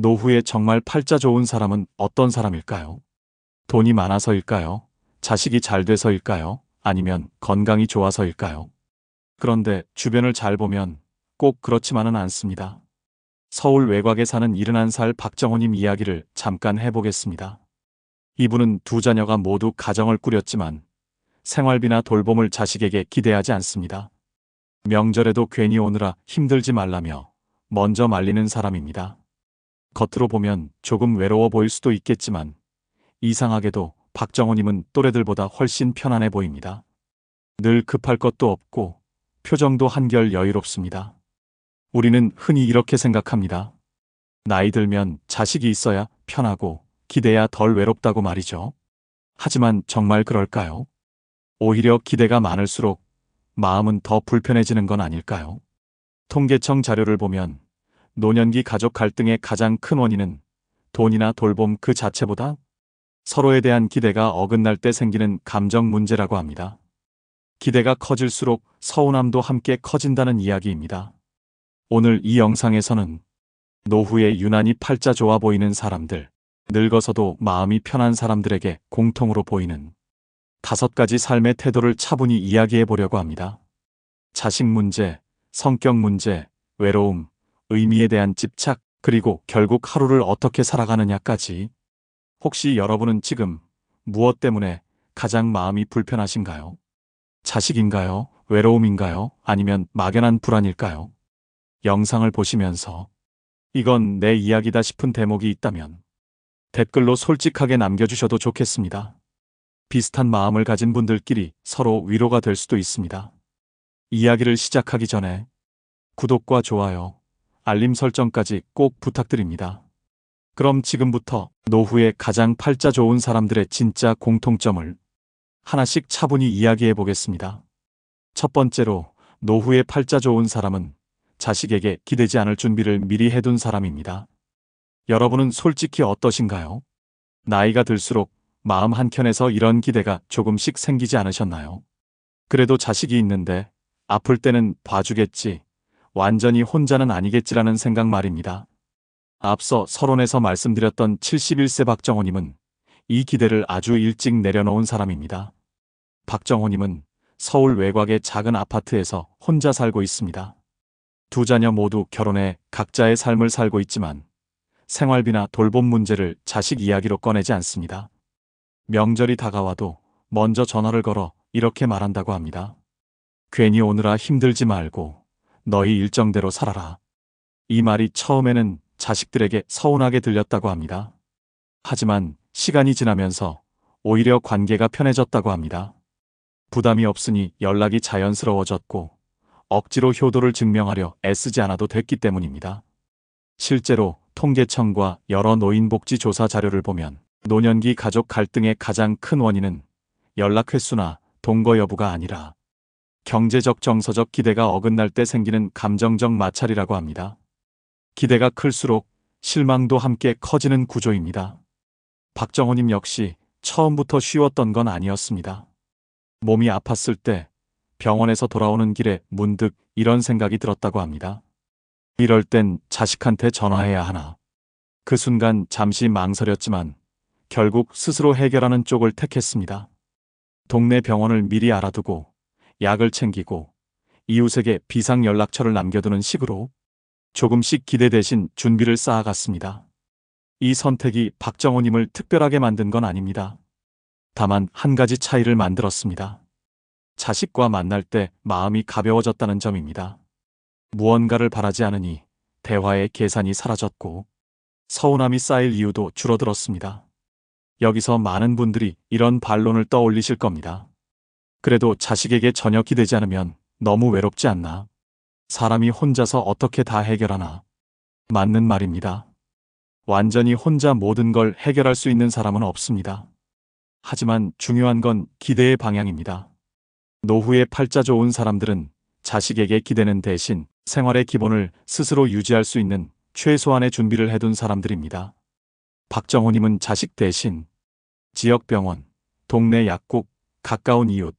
노후에 정말 팔자 좋은 사람은 어떤 사람일까요? 돈이 많아서일까요? 자식이 잘 돼서일까요? 아니면 건강이 좋아서일까요? 그런데 주변을 잘 보면 꼭 그렇지만은 않습니다. 서울 외곽에 사는 71살 박정호님 이야기를 잠깐 해보겠습니다. 이분은 두 자녀가 모두 가정을 꾸렸지만 생활비나 돌봄을 자식에게 기대하지 않습니다. 명절에도 괜히 오느라 힘들지 말라며 먼저 말리는 사람입니다. 겉으로 보면 조금 외로워 보일 수도 있겠지만 이상하게도 박정호님은 또래들보다 훨씬 편안해 보입니다. 늘 급할 것도 없고 표정도 한결 여유롭습니다. 우리는 흔히 이렇게 생각합니다. 나이 들면 자식이 있어야 편하고 기대야 덜 외롭다고 말이죠. 하지만 정말 그럴까요? 오히려 기대가 많을수록 마음은 더 불편해지는 건 아닐까요? 통계청 자료를 보면 노년기 가족 갈등의 가장 큰 원인은 돈이나 돌봄 그 자체보다 서로에 대한 기대가 어긋날 때 생기는 감정 문제라고 합니다. 기대가 커질수록 서운함도 함께 커진다는 이야기입니다. 오늘 이 영상에서는 노후에 유난히 팔자 좋아 보이는 사람들, 늙어서도 마음이 편한 사람들에게 공통으로 보이는 5가지 삶의 태도를 차분히 이야기해 보려고 합니다. 자식 문제, 성격 문제, 외로움, 의미에 대한 집착, 그리고 결국 하루를 어떻게 살아가느냐까지. 혹시 여러분은 지금 무엇 때문에 가장 마음이 불편하신가요? 자식인가요? 외로움인가요? 아니면 막연한 불안일까요? 영상을 보시면서 이건 내 이야기다 싶은 대목이 있다면 댓글로 솔직하게 남겨주셔도 좋겠습니다. 비슷한 마음을 가진 분들끼리 서로 위로가 될 수도 있습니다. 이야기를 시작하기 전에 구독과 좋아요, 알림 설정까지 꼭 부탁드립니다. 그럼 지금부터 노후에 가장 팔자 좋은 사람들의 진짜 공통점을 하나씩 차분히 이야기해 보겠습니다. 첫 번째로, 노후에 팔자 좋은 사람은 자식에게 기대지 않을 준비를 미리 해둔 사람입니다. 여러분은 솔직히 어떠신가요? 나이가 들수록 마음 한켠에서 이런 기대가 조금씩 생기지 않으셨나요? 그래도 자식이 있는데 아플 때는 봐주겠지, 완전히 혼자는 아니겠지라는 생각 말입니다. 앞서 서론에서 말씀드렸던 71세 박정호님은 이 기대를 아주 일찍 내려놓은 사람입니다. 박정호님은 서울 외곽의 작은 아파트에서 혼자 살고 있습니다. 두 자녀 모두 결혼해 각자의 삶을 살고 있지만 생활비나 돌봄 문제를 자식 이야기로 꺼내지 않습니다. 명절이 다가와도 먼저 전화를 걸어 이렇게 말한다고 합니다. 괜히 오느라 힘들지 말고 너희 일정대로 살아라. 이 말이 처음에는 자식들에게 서운하게 들렸다고 합니다. 하지만 시간이 지나면서 오히려 관계가 편해졌다고 합니다. 부담이 없으니 연락이 자연스러워졌고 억지로 효도를 증명하려 애쓰지 않아도 됐기 때문입니다. 실제로 통계청과 여러 노인복지조사 자료를 보면 노년기 가족 갈등의 가장 큰 원인은 연락 횟수나 동거 여부가 아니라 경제적 정서적 기대가 어긋날 때 생기는 감정적 마찰이라고 합니다. 기대가 클수록 실망도 함께 커지는 구조입니다. 박정호님 역시 처음부터 쉬웠던 건 아니었습니다. 몸이 아팠을 때 병원에서 돌아오는 길에 문득 이런 생각이 들었다고 합니다. 이럴 땐 자식한테 전화해야 하나. 그 순간 잠시 망설였지만 결국 스스로 해결하는 쪽을 택했습니다. 동네 병원을 미리 알아두고 약을 챙기고 이웃에게 비상 연락처를 남겨두는 식으로 조금씩 기대 대신 준비를 쌓아갔습니다. 이 선택이 박정호님을 특별하게 만든 건 아닙니다. 다만 한 가지 차이를 만들었습니다. 자식과 만날 때 마음이 가벼워졌다는 점입니다. 무언가를 바라지 않으니 대화의 계산이 사라졌고 서운함이 쌓일 이유도 줄어들었습니다. 여기서 많은 분들이 이런 반론을 떠올리실 겁니다. 그래도 자식에게 전혀 기대지 않으면 너무 외롭지 않나? 사람이 혼자서 어떻게 다 해결하나? 맞는 말입니다. 완전히 혼자 모든 걸 해결할 수 있는 사람은 없습니다. 하지만 중요한 건 기대의 방향입니다. 노후에 팔자 좋은 사람들은 자식에게 기대는 대신 생활의 기본을 스스로 유지할 수 있는 최소한의 준비를 해둔 사람들입니다. 박정호님은 자식 대신 지역병원, 동네 약국, 가까운 이웃,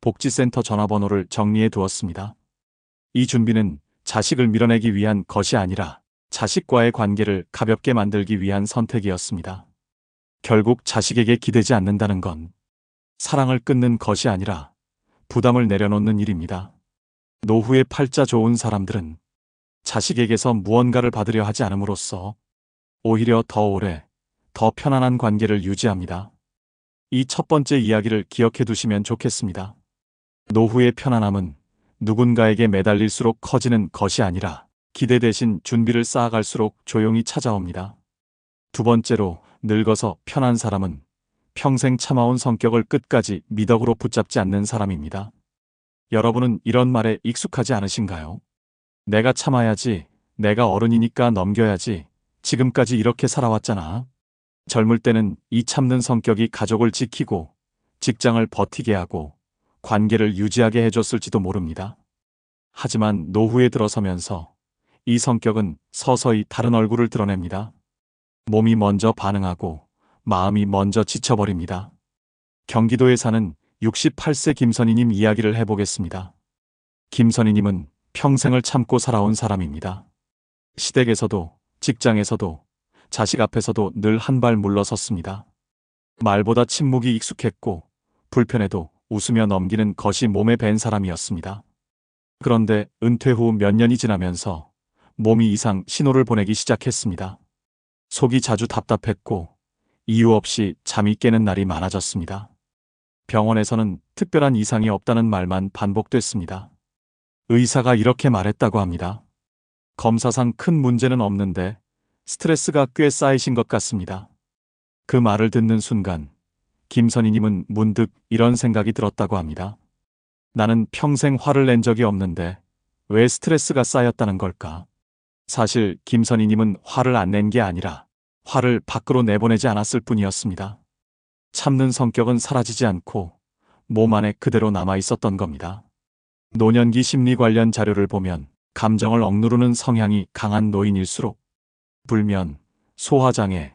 복지센터 전화번호를 정리해 두었습니다. 이 준비는 자식을 밀어내기 위한 것이 아니라 자식과의 관계를 가볍게 만들기 위한 선택이었습니다. 결국 자식에게 기대지 않는다는 건 사랑을 끊는 것이 아니라 부담을 내려놓는 일입니다. 노후에 팔자 좋은 사람들은 자식에게서 무언가를 받으려 하지 않음으로써 오히려 더 오래, 더 편안한 관계를 유지합니다. 이 첫 번째 이야기를 기억해 두시면 좋겠습니다. 노후의 편안함은 누군가에게 매달릴수록 커지는 것이 아니라 기대 대신 준비를 쌓아갈수록 조용히 찾아옵니다. 두 번째로, 늙어서 편한 사람은 평생 참아온 성격을 끝까지 미덕으로 붙잡지 않는 사람입니다. 여러분은 이런 말에 익숙하지 않으신가요? 내가 참아야지, 내가 어른이니까 넘겨야지, 지금까지 이렇게 살아왔잖아. 젊을 때는 이 참는 성격이 가족을 지키고 직장을 버티게 하고 관계를 유지하게 해줬을지도 모릅니다. 하지만 노후에 들어서면서 이 성격은 서서히 다른 얼굴을 드러냅니다. 몸이 먼저 반응하고 마음이 먼저 지쳐버립니다. 경기도에 사는 68세 김선희님 이야기를 해보겠습니다. 김선희님은 평생을 참고 살아온 사람입니다. 시댁에서도 직장에서도 자식 앞에서도 늘 한 발 물러섰습니다. 말보다 침묵이 익숙했고 불편해도 웃으며 넘기는 것이 몸에 밴 사람이었습니다. 그런데 은퇴 후 몇 년이 지나면서 몸이 이상 신호를 보내기 시작했습니다. 속이 자주 답답했고 이유 없이 잠이 깨는 날이 많아졌습니다. 병원에서는 특별한 이상이 없다는 말만 반복됐습니다. 의사가 이렇게 말했다고 합니다. 검사상 큰 문제는 없는데 스트레스가 꽤 쌓이신 것 같습니다. 그 말을 듣는 순간 김선희님은 문득 이런 생각이 들었다고 합니다. 나는 평생 화를 낸 적이 없는데 왜 스트레스가 쌓였다는 걸까? 사실 김선희님은 화를 안 낸 게 아니라 화를 밖으로 내보내지 않았을 뿐이었습니다. 참는 성격은 사라지지 않고 몸 안에 그대로 남아 있었던 겁니다. 노년기 심리 관련 자료를 보면 감정을 억누르는 성향이 강한 노인일수록 불면, 소화장애,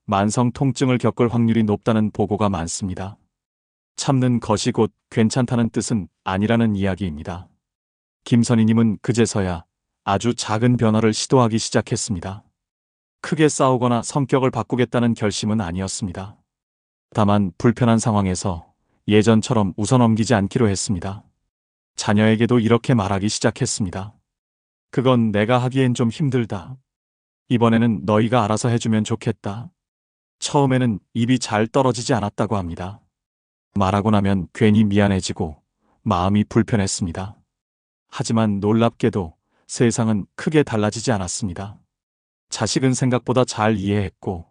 만성 통증을 겪을 확률이 높다는 보고가 많습니다. 참는 것이 곧 괜찮다는 뜻은 아니라는 이야기입니다. 김선희님은 그제서야 아주 작은 변화를 시도하기 시작했습니다. 크게 싸우거나 성격을 바꾸겠다는 결심은 아니었습니다. 다만 불편한 상황에서 예전처럼 웃어넘기지 않기로 했습니다. 자녀에게도 이렇게 말하기 시작했습니다. 그건 내가 하기엔 좀 힘들다. 이번에는 너희가 알아서 해주면 좋겠다. 처음에는 입이 잘 떨어지지 않았다고 합니다. 말하고 나면 괜히 미안해지고 마음이 불편했습니다. 하지만 놀랍게도 세상은 크게 달라지지 않았습니다. 자식은 생각보다 잘 이해했고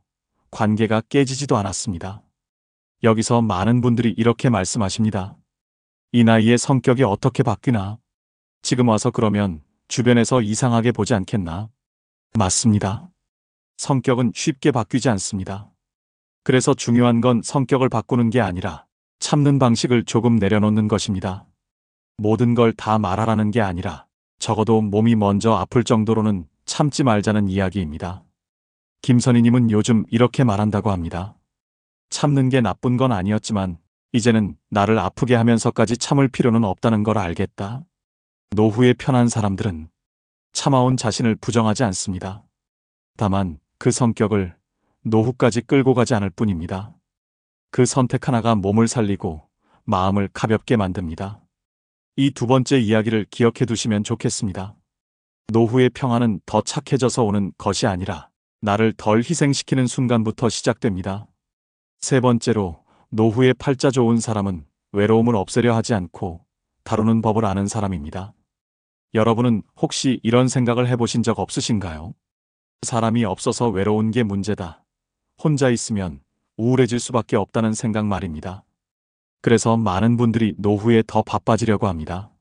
관계가 깨지지도 않았습니다. 여기서 많은 분들이 이렇게 말씀하십니다. 이 나이에 성격이 어떻게 바뀌나? 지금 와서 그러면 주변에서 이상하게 보지 않겠나? 맞습니다. 성격은 쉽게 바뀌지 않습니다. 그래서 중요한 건 성격을 바꾸는 게 아니라 참는 방식을 조금 내려놓는 것입니다. 모든 걸 다 말하라는 게 아니라 적어도 몸이 먼저 아플 정도로는 참지 말자는 이야기입니다. 김선희님은 요즘 이렇게 말한다고 합니다. 참는 게 나쁜 건 아니었지만 이제는 나를 아프게 하면서까지 참을 필요는 없다는 걸 알겠다. 노후에 편한 사람들은 참아온 자신을 부정하지 않습니다. 다만 그 성격을 노후까지 끌고 가지 않을 뿐입니다. 그 선택 하나가 몸을 살리고 마음을 가볍게 만듭니다. 이 두 번째 이야기를 기억해 두시면 좋겠습니다. 노후의 평안은 더 착해져서 오는 것이 아니라 나를 덜 희생시키는 순간부터 시작됩니다. 세 번째로, 노후에 팔자 좋은 사람은 외로움을 없애려 하지 않고 다루는 법을 아는 사람입니다. 여러분은 혹시 이런 생각을 해보신 적 없으신가요? 사람이 없어서 외로운 게 문제다. 혼자 있으면 우울해질 수밖에 없다는 생각 말입니다. 그래서 많은 분들이 노후에 더 바빠지려고 합니다.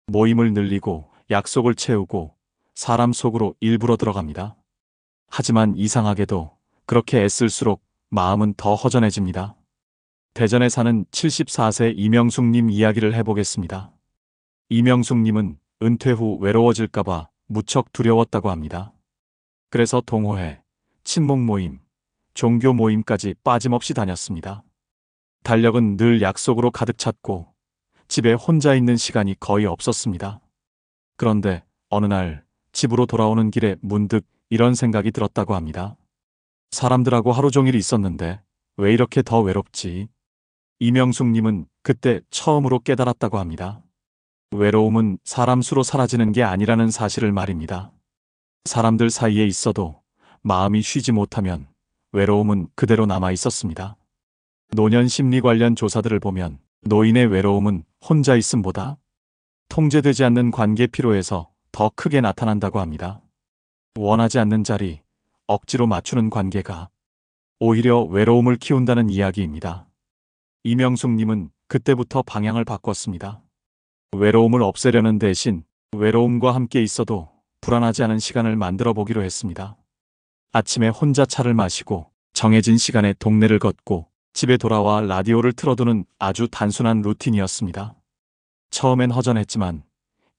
모임을 늘리고 약속을 채우고 사람 속으로 일부러 들어갑니다. 하지만 이상하게도 그렇게 애쓸수록 마음은 더 허전해집니다. 대전에 사는 74세 이명숙님 이야기를 해보겠습니다. 이명숙님은 은퇴 후 외로워질까봐 무척 두려웠다고 합니다. 그래서 동호회, 친목 모임, 종교 모임까지 빠짐없이 다녔습니다. 달력은 늘 약속으로 가득 찼고 집에 혼자 있는 시간이 거의 없었습니다. 그런데 어느 날 집으로 돌아오는 길에 문득 이런 생각이 들었다고 합니다. 사람들하고 하루 종일 있었는데 왜 이렇게 더 외롭지? 이명숙님은 그때 처음으로 깨달았다고 합니다. 외로움은 사람 수로 사라지는 게 아니라는 사실을 말입니다. 사람들 사이에 있어도 마음이 쉬지 못하면 외로움은 그대로 남아 있었습니다. 노년 심리 관련 조사들을 보면 노인의 외로움은 혼자 있음보다 통제되지 않는 관계 피로에서 더 크게 나타난다고 합니다. 원하지 않는 자리, 억지로 맞추는 관계가 오히려 외로움을 키운다는 이야기입니다. 이명숙님은 그때부터 방향을 바꿨습니다. 외로움을 없애려는 대신 외로움과 함께 있어도 불안하지 않은 시간을 만들어 보기로 했습니다. 아침에 혼자 차를 마시고 정해진 시간에 동네를 걷고 집에 돌아와 라디오를 틀어두는 아주 단순한 루틴이었습니다. 처음엔 허전했지만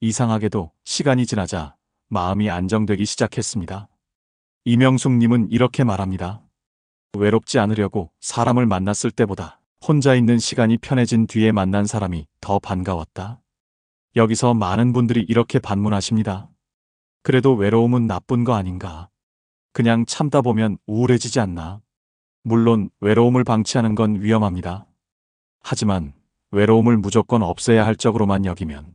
이상하게도 시간이 지나자 마음이 안정되기 시작했습니다. 이명숙님은 이렇게 말합니다. 외롭지 않으려고 사람을 만났을 때보다 혼자 있는 시간이 편해진 뒤에 만난 사람이 더 반가웠다. 여기서 많은 분들이 이렇게 반문하십니다. 그래도 외로움은 나쁜 거 아닌가? 그냥 참다 보면 우울해지지 않나? 물론 외로움을 방치하는 건 위험합니다. 하지만 외로움을 무조건 없애야 할 적으로만 여기면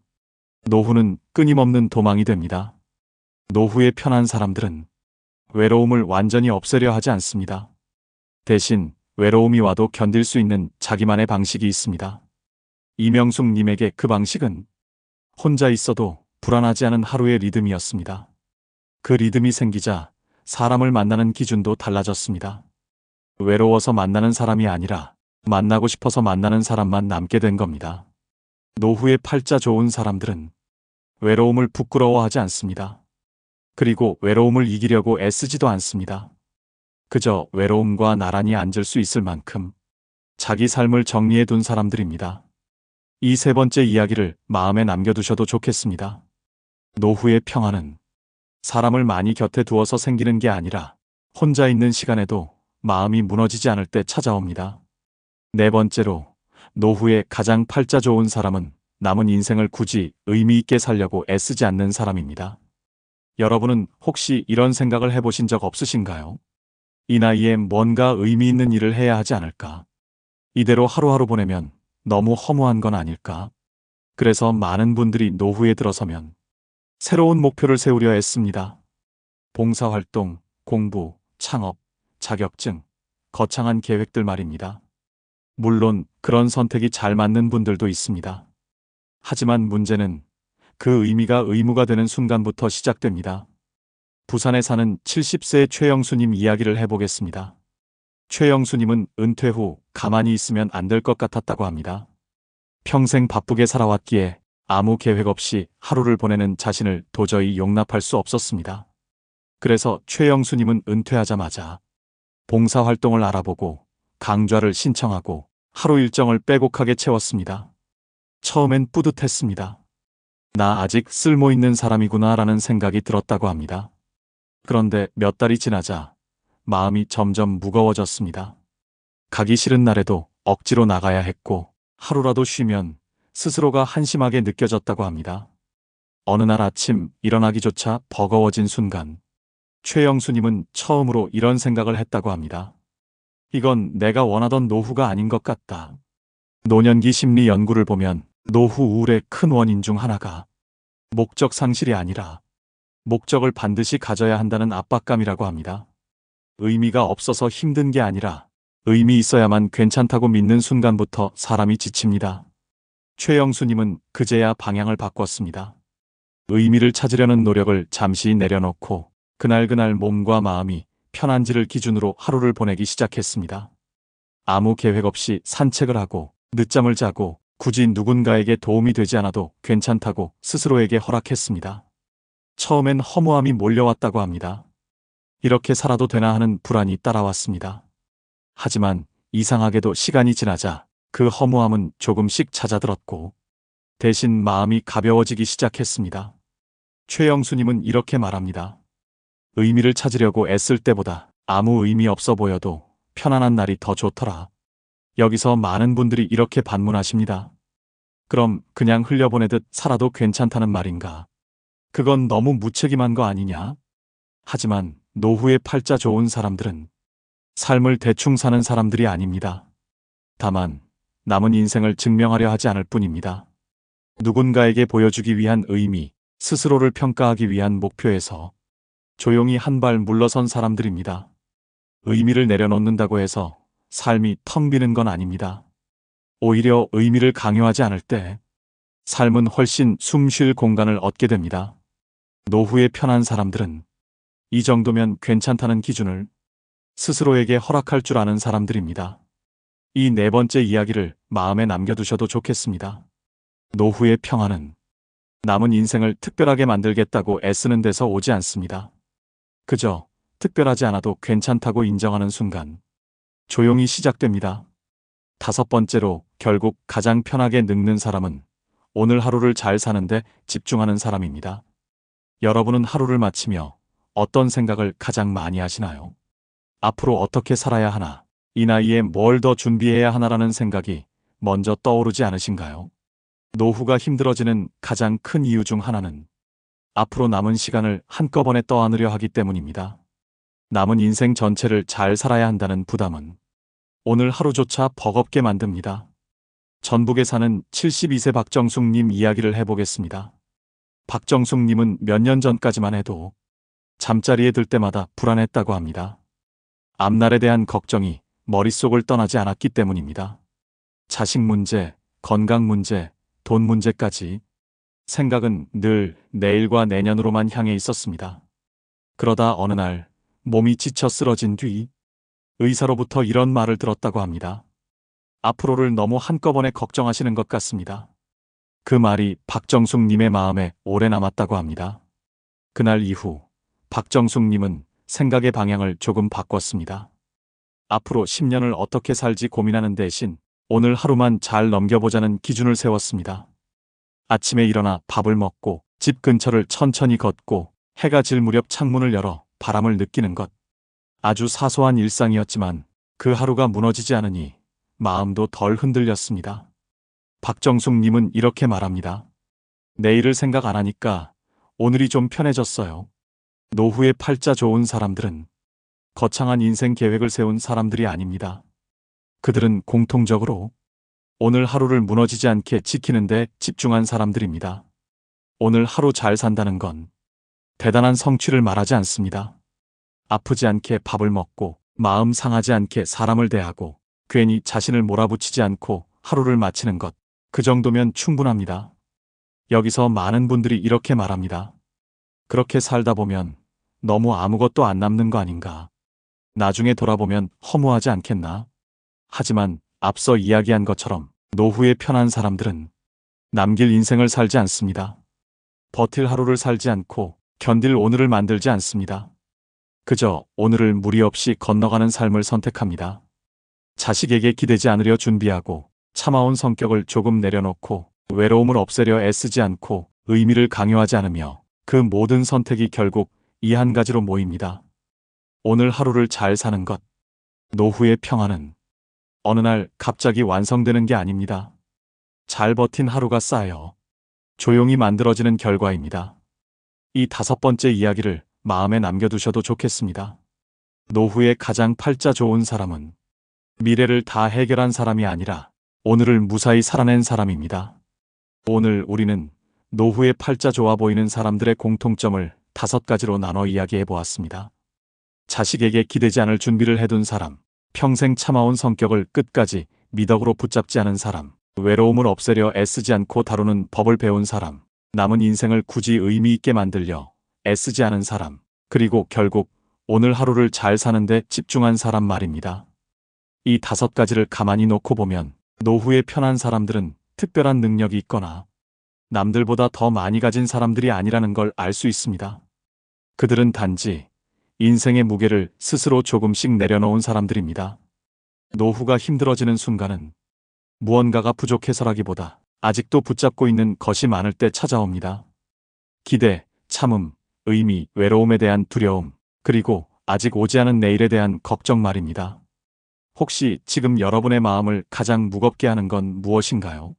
노후는 끊임없는 도망이 됩니다. 노후에 편한 사람들은 외로움을 완전히 없애려 하지 않습니다. 대신 외로움이 와도 견딜 수 있는 자기만의 방식이 있습니다. 이명숙님에게 그 방식은 혼자 있어도 불안하지 않은 하루의 리듬이었습니다. 그 리듬이 생기자 사람을 만나는 기준도 달라졌습니다. 외로워서 만나는 사람이 아니라 만나고 싶어서 만나는 사람만 남게 된 겁니다. 노후에 팔자 좋은 사람들은 외로움을 부끄러워하지 않습니다. 그리고 외로움을 이기려고 애쓰지도 않습니다. 그저 외로움과 나란히 앉을 수 있을 만큼 자기 삶을 정리해 둔 사람들입니다. 이 세 번째 이야기를 마음에 남겨두셔도 좋겠습니다. 노후의 평안은 사람을 많이 곁에 두어서 생기는 게 아니라 혼자 있는 시간에도 마음이 무너지지 않을 때 찾아옵니다. 네 번째로, 노후에 가장 팔자 좋은 사람은 남은 인생을 굳이 의미 있게 살려고 애쓰지 않는 사람입니다. 여러분은 혹시 이런 생각을 해보신 적 없으신가요? 이 나이에 뭔가 의미 있는 일을 해야 하지 않을까? 이대로 하루하루 보내면 너무 허무한 건 아닐까? 그래서 많은 분들이 노후에 들어서면 새로운 목표를 세우려 애씁니다. 봉사활동, 공부, 창업, 자격증, 거창한 계획들 말입니다. 물론 그런 선택이 잘 맞는 분들도 있습니다. 하지만 문제는 그 의미가 의무가 되는 순간부터 시작됩니다. 부산에 사는 70세의 최영수님 이야기를 해보겠습니다. 최영수님은 은퇴 후 가만히 있으면 안 될 것 같았다고 합니다. 평생 바쁘게 살아왔기에 아무 계획 없이 하루를 보내는 자신을 도저히 용납할 수 없었습니다. 그래서 최영수님은 은퇴하자마자 봉사활동을 알아보고 강좌를 신청하고 하루 일정을 빼곡하게 채웠습니다. 처음엔 뿌듯했습니다. 나 아직 쓸모있는 사람이구나 라는 생각이 들었다고 합니다. 그런데 몇 달이 지나자 마음이 점점 무거워졌습니다. 가기 싫은 날에도 억지로 나가야 했고 하루라도 쉬면 스스로가 한심하게 느껴졌다고 합니다. 어느 날 아침 일어나기조차 버거워진 순간 최영수님은 처음으로 이런 생각을 했다고 합니다. 이건 내가 원하던 노후가 아닌 것 같다. 노년기 심리 연구를 보면 노후 우울의 큰 원인 중 하나가 목적 상실이 아니라 목적을 반드시 가져야 한다는 압박감이라고 합니다. 의미가 없어서 힘든 게 아니라 의미 있어야만 괜찮다고 믿는 순간부터 사람이 지칩니다. 최영수님은 그제야 방향을 바꿨습니다. 의미를 찾으려는 노력을 잠시 내려놓고 그날그날 몸과 마음이 편한지를 기준으로 하루를 보내기 시작했습니다. 아무 계획 없이 산책을 하고 늦잠을 자고 굳이 누군가에게 도움이 되지 않아도 괜찮다고 스스로에게 허락했습니다. 처음엔 허무함이 몰려왔다고 합니다. 이렇게 살아도 되나 하는 불안이 따라왔습니다. 하지만 이상하게도 시간이 지나자 그 허무함은 조금씩 잦아들었고 대신 마음이 가벼워지기 시작했습니다. 최영수님은 이렇게 말합니다. 의미를 찾으려고 애쓸 때보다 아무 의미 없어 보여도 편안한 날이 더 좋더라. 여기서 많은 분들이 이렇게 반문하십니다. 그럼 그냥 흘려보내듯 살아도 괜찮다는 말인가? 그건 너무 무책임한 거 아니냐? 하지만 노후의 팔자 좋은 사람들은 삶을 대충 사는 사람들이 아닙니다. 다만 남은 인생을 증명하려 하지 않을 뿐입니다. 누군가에게 보여주기 위한 의미, 스스로를 평가하기 위한 목표에서 조용히 한 발 물러선 사람들입니다. 의미를 내려놓는다고 해서 삶이 텅 비는 건 아닙니다. 오히려 의미를 강요하지 않을 때 삶은 훨씬 숨 쉴 공간을 얻게 됩니다. 노후에 편한 사람들은 이 정도면 괜찮다는 기준을 스스로에게 허락할 줄 아는 사람들입니다. 이 네 번째 이야기를 마음에 남겨두셔도 좋겠습니다. 노후의 평안은 남은 인생을 특별하게 만들겠다고 애쓰는 데서 오지 않습니다. 그저 특별하지 않아도 괜찮다고 인정하는 순간 조용히 시작됩니다. 다섯 번째로 결국 가장 편하게 늙는 사람은 오늘 하루를 잘 사는데 집중하는 사람입니다. 여러분은 하루를 마치며 어떤 생각을 가장 많이 하시나요? 앞으로 어떻게 살아야 하나? 이 나이에 뭘 더 준비해야 하나라는 생각이 먼저 떠오르지 않으신가요? 노후가 힘들어지는 가장 큰 이유 중 하나는 앞으로 남은 시간을 한꺼번에 떠안으려 하기 때문입니다. 남은 인생 전체를 잘 살아야 한다는 부담은 오늘 하루조차 버겁게 만듭니다. 전북에 사는 72세 박정숙님 이야기를 해보겠습니다. 박정숙님은 몇 년 전까지만 해도 잠자리에 들 때마다 불안했다고 합니다. 앞날에 대한 걱정이 머릿속을 떠나지 않았기 때문입니다. 자식 문제, 건강 문제, 돈 문제까지 생각은 늘 내일과 내년으로만 향해 있었습니다. 그러다 어느 날 몸이 지쳐 쓰러진 뒤 의사로부터 이런 말을 들었다고 합니다. 앞으로를 너무 한꺼번에 걱정하시는 것 같습니다. 그 말이 박정숙님의 마음에 오래 남았다고 합니다. 그날 이후 박정숙님은 생각의 방향을 조금 바꿨습니다. 앞으로 10년을 어떻게 살지 고민하는 대신 오늘 하루만 잘 넘겨보자는 기준을 세웠습니다. 아침에 일어나 밥을 먹고 집 근처를 천천히 걷고 해가 질 무렵 창문을 열어 바람을 느끼는 것. 아주 사소한 일상이었지만 그 하루가 무너지지 않으니 마음도 덜 흔들렸습니다. 박정숙님은 이렇게 말합니다. 내일을 생각 안 하니까 오늘이 좀 편해졌어요. 노후의 팔자 좋은 사람들은 거창한 인생 계획을 세운 사람들이 아닙니다. 그들은 공통적으로 오늘 하루를 무너지지 않게 지키는 데 집중한 사람들입니다. 오늘 하루 잘 산다는 건 대단한 성취를 말하지 않습니다. 아프지 않게 밥을 먹고 마음 상하지 않게 사람을 대하고 괜히 자신을 몰아붙이지 않고 하루를 마치는 것. 그 정도면 충분합니다. 여기서 많은 분들이 이렇게 말합니다. 그렇게 살다 보면 너무 아무것도 안 남는 거 아닌가. 나중에 돌아보면 허무하지 않겠나? 하지만 앞서 이야기한 것처럼 노후에 편한 사람들은 남길 인생을 살지 않습니다. 버틸 하루를 살지 않고 견딜 오늘을 만들지 않습니다. 그저 오늘을 무리 없이 건너가는 삶을 선택합니다. 자식에게 기대지 않으려 준비하고 참아온 성격을 조금 내려놓고 외로움을 없애려 애쓰지 않고 의미를 강요하지 않으며 그 모든 선택이 결국 이 한 가지로 모입니다. 오늘 하루를 잘 사는 것. 노후의 평안은 어느 날 갑자기 완성되는 게 아닙니다. 잘 버틴 하루가 쌓여 조용히 만들어지는 결과입니다. 이 다섯 번째 이야기를 마음에 남겨두셔도 좋겠습니다. 노후에 가장 팔자 좋은 사람은 미래를 다 해결한 사람이 아니라 오늘을 무사히 살아낸 사람입니다. 오늘 우리는 노후에 팔자 좋아 보이는 사람들의 공통점을 다섯 가지로 나눠 이야기해 보았습니다. 자식에게 기대지 않을 준비를 해둔 사람, 평생 참아온 성격을 끝까지 미덕으로 붙잡지 않은 사람, 외로움을 없애려 애쓰지 않고 다루는 법을 배운 사람, 남은 인생을 굳이 의미 있게 만들려 애쓰지 않은 사람, 그리고 결국 오늘 하루를 잘 사는데 집중한 사람 말입니다. 이 다섯 가지를 가만히 놓고 보면 노후에 편한 사람들은 특별한 능력이 있거나 남들보다 더 많이 가진 사람들이 아니라는 걸 알 수 있습니다. 그들은 단지 인생의 무게를 스스로 조금씩 내려놓은 사람들입니다. 노후가 힘들어지는 순간은 무언가가 부족해서라기보다 아직도 붙잡고 있는 것이 많을 때 찾아옵니다. 기대, 참음, 의미, 외로움에 대한 두려움, 그리고 아직 오지 않은 내일에 대한 걱정 말입니다. 혹시 지금 여러분의 마음을 가장 무겁게 하는 건 무엇인가요?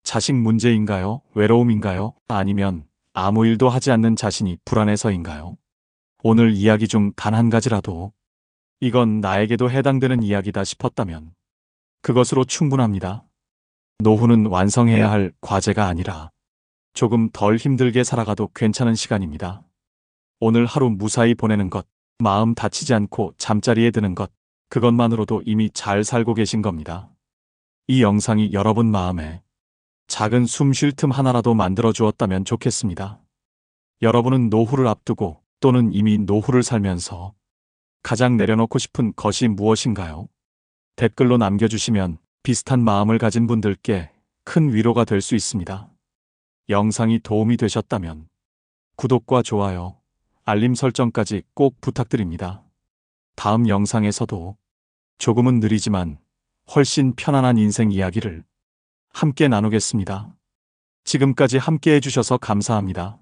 자식 문제인가요? 외로움인가요? 아니면 아무 일도 하지 않는 자신이 불안해서인가요? 오늘 이야기 중 단 한 가지라도 이건 나에게도 해당되는 이야기다 싶었다면 그것으로 충분합니다. 노후는 완성해야 할 과제가 아니라 조금 덜 힘들게 살아가도 괜찮은 시간입니다. 오늘 하루 무사히 보내는 것, 마음 다치지 않고 잠자리에 드는 것, 그것만으로도 이미 잘 살고 계신 겁니다. 이 영상이 여러분 마음에 작은 숨 쉴 틈 하나라도 만들어 주었다면 좋겠습니다. 여러분은 노후를 앞두고 또는 이미 노후를 살면서 가장 내려놓고 싶은 것이 무엇인가요? 댓글로 남겨주시면 비슷한 마음을 가진 분들께 큰 위로가 될 수 있습니다. 영상이 도움이 되셨다면 구독과 좋아요, 알림 설정까지 꼭 부탁드립니다. 다음 영상에서도 조금은 느리지만 훨씬 편안한 인생 이야기를 함께 나누겠습니다. 지금까지 함께 해주셔서 감사합니다.